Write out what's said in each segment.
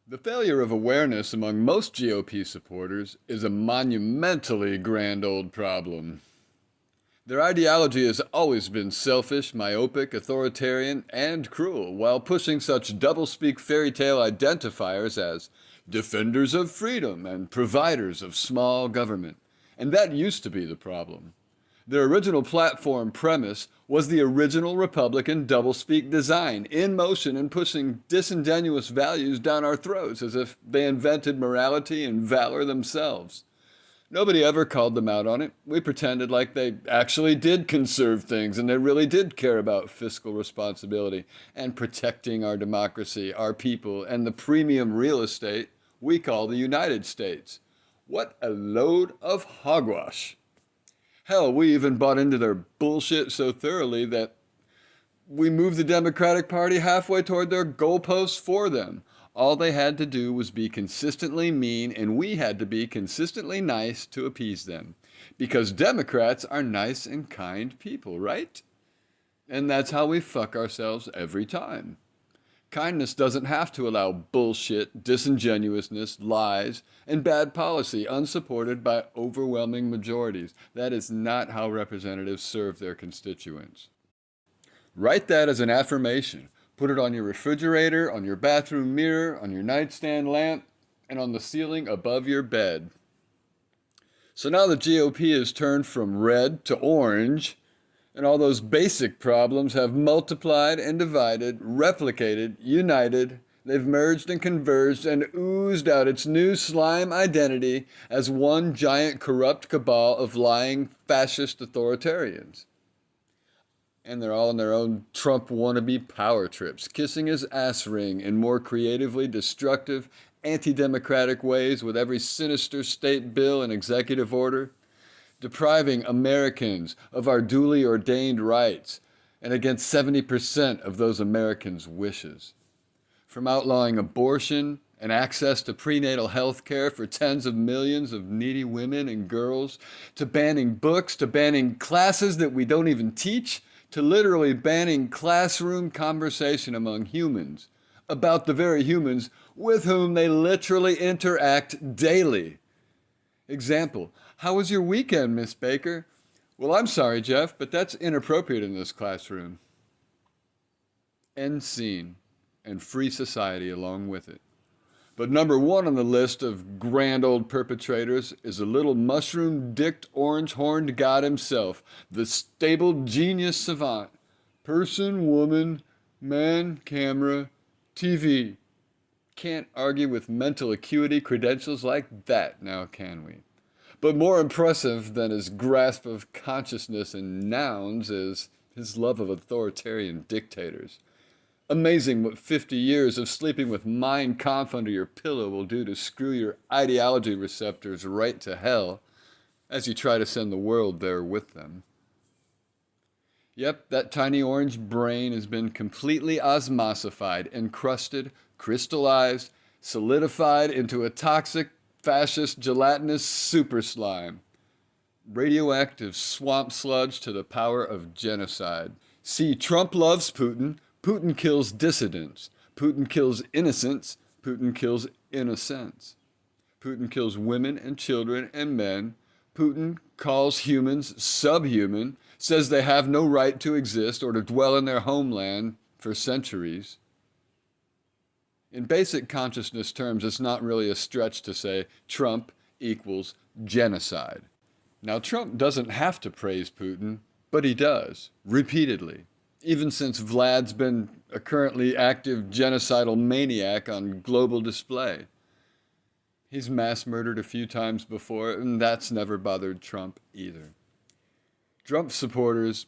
The failure of awareness among most GOP supporters is a monumentally grand old problem. Their ideology has always been selfish, myopic, authoritarian, and cruel, while pushing such doublespeak fairytale identifiers as defenders of freedom and providers of small government. And that used to be the problem. Their original platform premise was the original Republican doublespeak design, in motion and pushing disingenuous values down our throats as if they invented morality and valor themselves. Nobody ever called them out on it. We pretended like they actually did conserve things and they really did care about fiscal responsibility and protecting our democracy, our people, and the premium real estate we call the United States. What a load of hogwash! Hell, we even bought into their bullshit so thoroughly that we moved the Democratic Party halfway toward their goalposts for them. All they had to do was be consistently mean, and we had to be consistently nice to appease them. Because Democrats are nice and kind people, right? And that's how we fuck ourselves every time. Kindness doesn't have to allow bullshit, disingenuousness, lies, and bad policy unsupported by overwhelming majorities. That is not how representatives serve their constituents. Write that as an affirmation. Put it on your refrigerator, on your bathroom mirror, on your nightstand lamp, and on the ceiling above your bed. So now the GOP has turned from red to orange, and all those basic problems have multiplied and divided, replicated, united. They've merged and converged and oozed out its new slime identity as one giant corrupt cabal of lying fascist authoritarians. And they're all in their own Trump wannabe power trips, kissing his ass ring in more creatively destructive, anti-democratic ways with every sinister state bill and executive order, depriving Americans of our duly ordained rights and against 70% of those Americans' wishes. From outlawing abortion and access to prenatal health care for tens of millions of needy women and girls, to banning books, to banning classes that we don't even teach, to literally banning classroom conversation among humans about the very humans with whom they literally interact daily. Example, how was your weekend, Miss Baker? Well, I'm sorry, Jeff, but that's inappropriate in this classroom. End scene, and free society along with it. But number one on the list of grand old perpetrators is a little mushroom-dicked, orange-horned god himself, the stable genius savant. Person, woman, man, camera, TV. Can't argue with mental acuity credentials like that, now can we? But more impressive than his grasp of consciousness and nouns is his love of authoritarian dictators. Amazing what 50 years of sleeping with Mein Kampf under your pillow will do to screw your ideology receptors right to hell as you try to send the world there with them. Yep, that tiny orange brain has been completely osmosified, encrusted, crystallized, solidified into a toxic, fascist, gelatinous super slime. Radioactive swamp sludge to the power of genocide. See, Trump loves Putin. Putin kills dissidents. Putin kills innocents. Putin kills innocents. Putin kills women and children and men. Putin calls humans subhuman, says they have no right to exist or to dwell in their homeland for centuries. In basic consciousness terms, it's not really a stretch to say Trump equals genocide. Now, Trump doesn't have to praise Putin, but he does, repeatedly. Even since Vlad's been a currently active genocidal maniac on global display. He's mass murdered a few times before, and that's never bothered Trump either. Trump supporters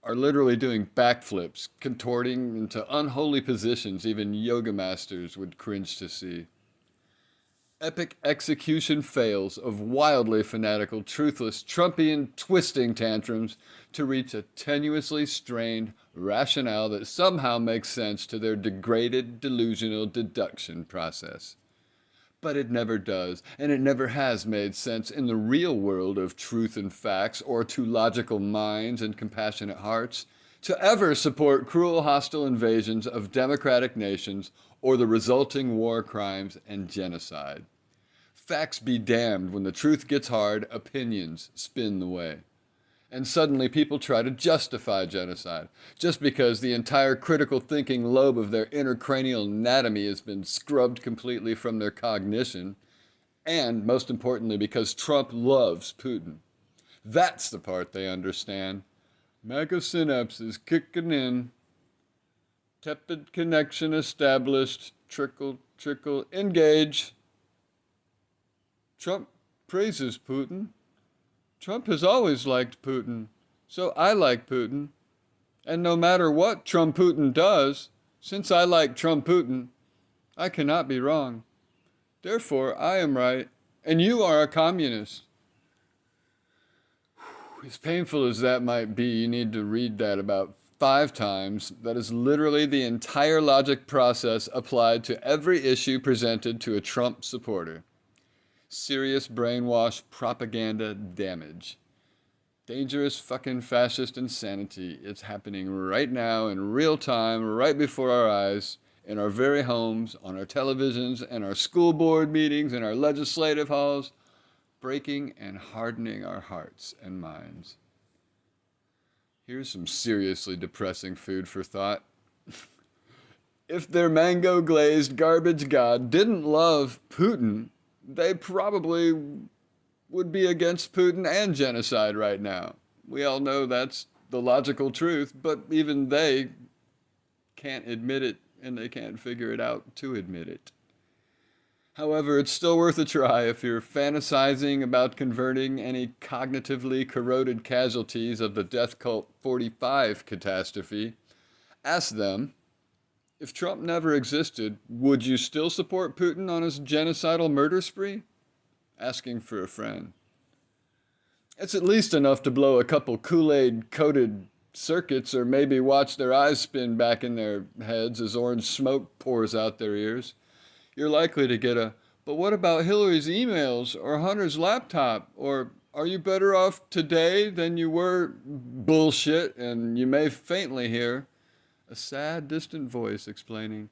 are literally doing backflips, contorting into unholy positions even yoga masters would cringe to see. Epic execution fails of wildly fanatical, truthless, Trumpian twisting tantrums to reach a tenuously strained rationale that somehow makes sense to their degraded, delusional deduction process. But it never does, and it never has made sense in the real world of truth and facts, or to logical minds and compassionate hearts. to ever support cruel, hostile invasions of democratic nations or the resulting war crimes and genocide. Facts be damned, when the truth gets hard, opinions spin the way. And suddenly people try to justify genocide, just because the entire critical thinking lobe of their intracranial anatomy has been scrubbed completely from their cognition, and, most importantly, because Trump loves Putin. That's the part they understand. MAGA synapses kicking in. Tepid connection established. Trickle, trickle, engage. Trump praises Putin. Trump has always liked Putin, so I like Putin. And no matter what Trump-Putin does, since I like Trump-Putin, I cannot be wrong. Therefore, I am right, and you are a communist. As painful as that might be, you need to read that about 5 times. That is literally the entire logic process applied to every issue presented to a Trump supporter. Serious brainwash propaganda damage. Dangerous fucking fascist insanity. It's happening right now in real time, right before our eyes, in our very homes, on our televisions, and our school board meetings, in our legislative halls, breaking and hardening our hearts and minds. Here's some seriously depressing food for thought. If their mango glazed garbage god didn't love Putin, they probably would be against Putin and genocide right now. We all know that's the logical truth, but even they can't admit it, and they can't figure it out to admit it. However, it's still worth a try if you're fantasizing about converting any cognitively corroded casualties of the Death Cult 45 catastrophe. Ask them, if Trump never existed, would you still support Putin on his genocidal murder spree? Asking for a friend. It's at least enough to blow a couple Kool-Aid coated circuits, or maybe watch their eyes spin back in their heads as orange smoke pours out their ears. You're likely to get a, but what about Hillary's emails or Hunter's laptop? Or are you better off today than you were bullshit? And you may faintly hear a sad, distant voice explaining,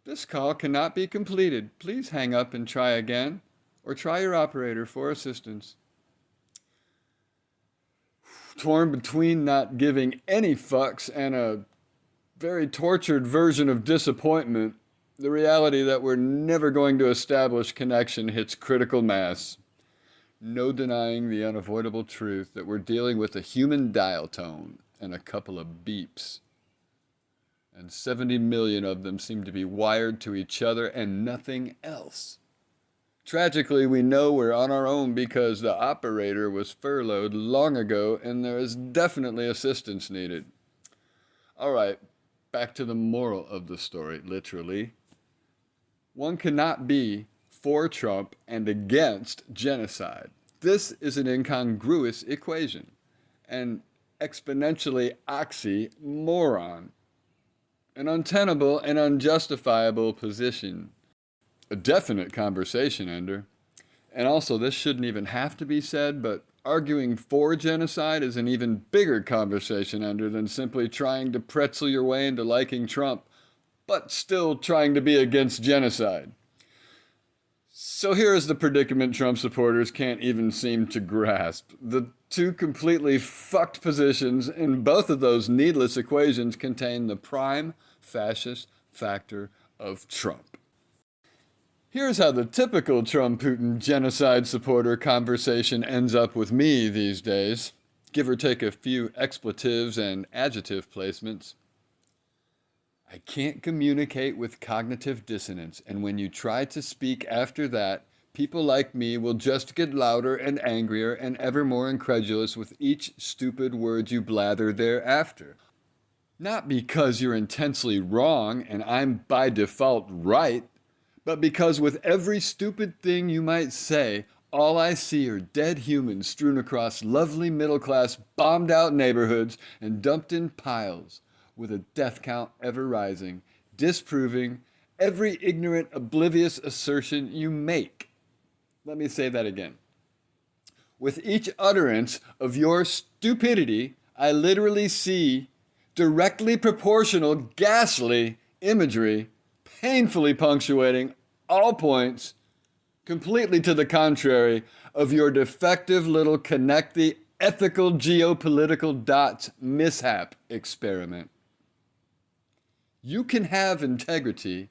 this call cannot be completed. Please hang up and try again, or try your operator for assistance. Torn between not giving any fucks and a very tortured version of disappointment, the reality that we're never going to establish connection hits critical mass. No denying the unavoidable truth that we're dealing with a human dial tone and a couple of beeps. And 70 million of them seem to be wired to each other and nothing else. Tragically, we know we're on our own because the operator was furloughed long ago and there is definitely assistance needed. All right, back to the moral of the story, literally. One cannot be for Trump and against genocide. This is an incongruous equation, an exponentially oxymoron, an untenable and unjustifiable position. A definite conversation ender. And also, this shouldn't even have to be said, but arguing for genocide is an even bigger conversation ender than simply trying to pretzel your way into liking Trump, but still trying to be against genocide. So here is the predicament Trump supporters can't even seem to grasp. The two completely fucked positions in both of those needless equations contain the prime fascist factor of Trump. Here's how the typical Trump-Putin genocide supporter conversation ends up with me these days, give or take a few expletives and adjective placements. I can't communicate with cognitive dissonance, and when you try to speak after that, people like me will just get louder and angrier and ever more incredulous with each stupid word you blather thereafter. Not because you're intensely wrong and I'm by default right, but because with every stupid thing you might say, all I see are dead humans strewn across lovely middle-class bombed-out neighborhoods and dumped in piles, with a death count ever rising, disproving every ignorant, oblivious assertion you make. Let me say that again. With each utterance of your stupidity, I literally see directly proportional, ghastly imagery, painfully punctuating all points, completely to the contrary of your defective little connect the ethical geopolitical dots mishap experiment. You can have integrity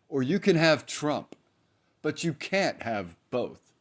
or you can have Trump, but you can't have both.